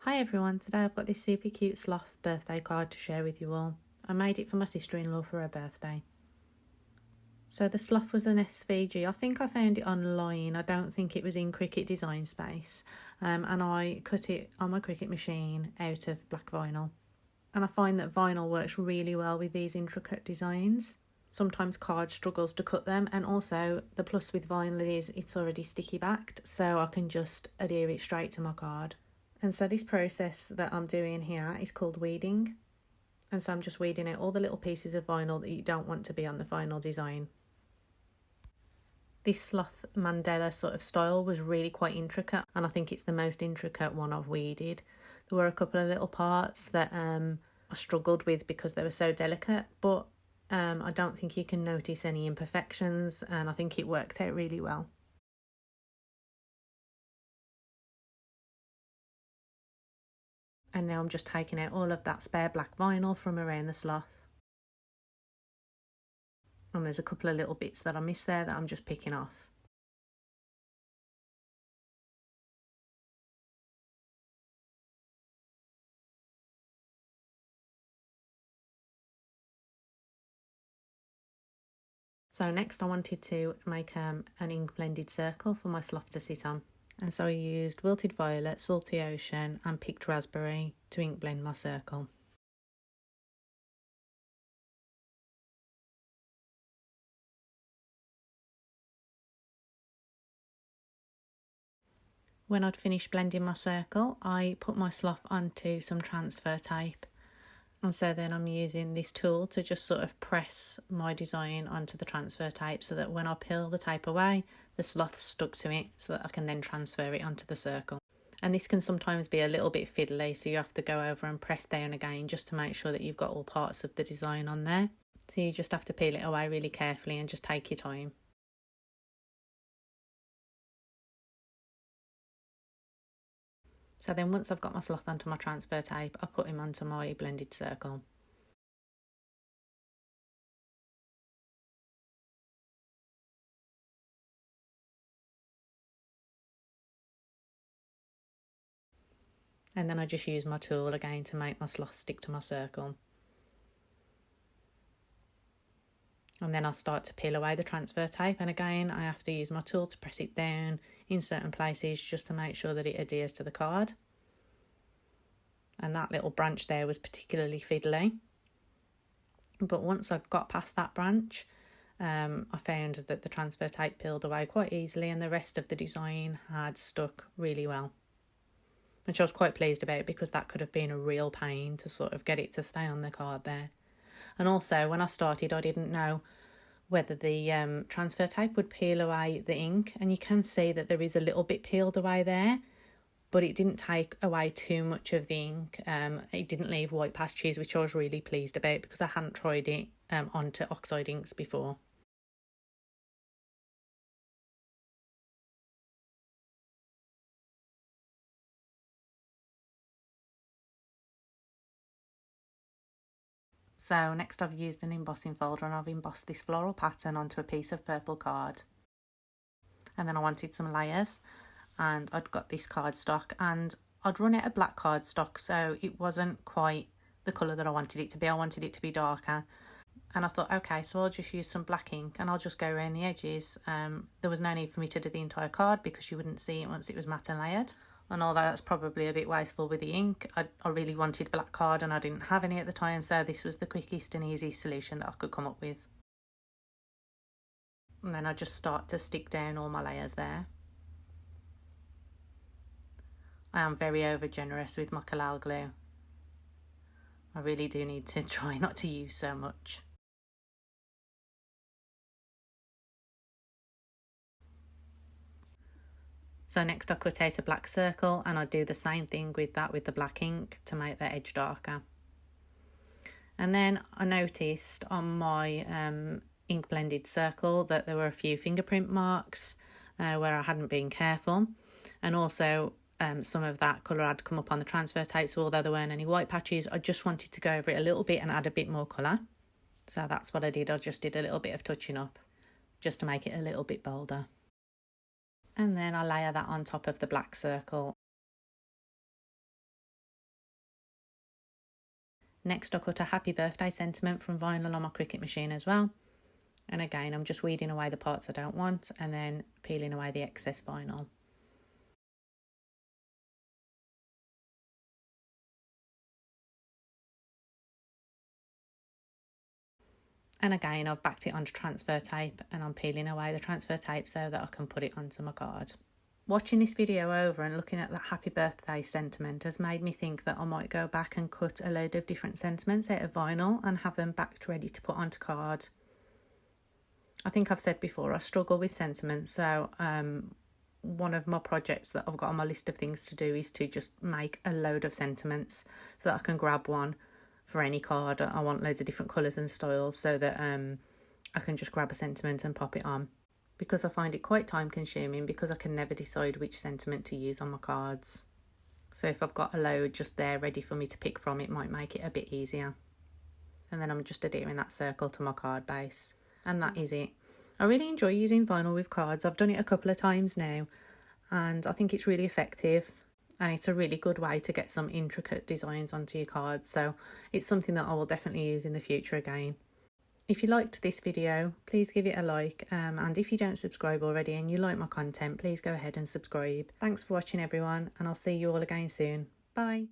Hi everyone, today I've got this super cute Sloth birthday card to share with you all. I made it for my sister-in-law for her birthday. So the Sloth was an SVG. I think I found it online. I don't think it was in Cricut Design Space. And I cut it on my Cricut machine out of black vinyl. And I find that vinyl works really well with these intricate designs. Sometimes card struggles to cut them, and also the plus with vinyl is it's already sticky backed, so I can just adhere it straight to my card. And so this process that I'm doing here is called weeding. And so I'm just weeding out all the little pieces of vinyl that you don't want to be on the final design. This Sloth mandala sort of style was really quite intricate, and I think it's the most intricate one I've weeded. There were a couple of little parts that I struggled with because they were so delicate, but I don't think you can notice any imperfections, and I think it worked out really well. And now I'm just taking out all of that spare black vinyl from around the Sloth. And there's a couple of little bits that I missed there that I'm just picking off. So next I wanted to make an ink blended circle for my Sloth to sit on. And so I used Wilted Violet, Salty Ocean and Picked Raspberry to ink blend my circle. When I'd finished blending my circle, I put my Sloth onto some transfer tape. And so then I'm using this tool to just sort of press my design onto the transfer tape so that when I peel the tape away, the Sloth's stuck to it so that I can then transfer it onto the circle. And this can sometimes be a little bit fiddly, so you have to go over and press down again just to make sure that you've got all parts of the design on there. So you just have to peel it away really carefully and just take your time. So then once I've got my Sloth onto my transfer tape, I put him onto my blended circle. And then I just use my tool again to make my Sloth stick to my circle. And then I'll start to peel away the transfer tape, and again I have to use my tool to press it down in certain places just to make sure that it adheres to the card. And that little branch there was particularly fiddly, but once I got past that branch, I found that the transfer tape peeled away quite easily and the rest of the design had stuck really well, which I was quite pleased about because that could have been a real pain to sort of get it to stay on the card there. And also when I started, I didn't know whether the transfer tape would peel away the ink, and you can see that there is a little bit peeled away there, but it didn't take away too much of the ink. It didn't leave white patches, which I was really pleased about because I hadn't tried it onto oxide inks before. So next I've used an embossing folder and I've embossed this floral pattern onto a piece of purple card. And then I wanted some layers, and I'd got this cardstock and I'd run out of black cardstock, so it wasn't quite the colour that I wanted it to be. I wanted it to be darker. And I thought, okay, so I'll just use some black ink and I'll just go around the edges. There was no need for me to do the entire card because you wouldn't see it once it was matte and layered. And although that's probably a bit wasteful with the ink, I really wanted black card and I didn't have any at the time, so this was the quickest and easiest solution that I could come up with. And then I just start to stick down all my layers there. I am very over generous with my Collal glue. I really do need to try not to use so much. So next I cut out a black circle and I do the same thing with that with the black ink to make the edge darker. And then I noticed on my ink blended circle that there were a few fingerprint marks where I hadn't been careful, and also some of that colour had come up on the transfer tape, so although there weren't any white patches, I just wanted to go over it a little bit and add a bit more colour. So that's what I did. I just did a little bit of touching up just to make it a little bit bolder. And then I layer that on top of the black circle. Next I cut a happy birthday sentiment from vinyl on my Cricut machine as well. And again, I'm just weeding away the parts I don't want and then peeling away the excess vinyl. And again, I've backed it onto transfer tape and I'm peeling away the transfer tape so that I can put it onto my card. Watching this video over and looking at that happy birthday sentiment has made me think that I might go back and cut a load of different sentiments out of vinyl and have them backed ready to put onto card. I think I've said before, I struggle with sentiments, so one of my projects that I've got on my list of things to do is to just make a load of sentiments so that I can grab one for any card. I want loads of different colours and styles so that I can just grab a sentiment and pop it on, because I find it quite time consuming because I can never decide which sentiment to use on my cards. So if I've got a load just there ready for me to pick from, it might make it a bit easier. And then I'm just adhering that circle to my card base. And that is it. I really enjoy using vinyl with cards. I've done it a couple of times now and I think it's really effective and it's a really good way to get some intricate designs onto your cards. So it's something that I will definitely use in the future again. If you liked this video, please give it a like, and if you don't subscribe already and you like my content, please go ahead and subscribe. Thanks for watching everyone, and I'll see you all again soon. Bye.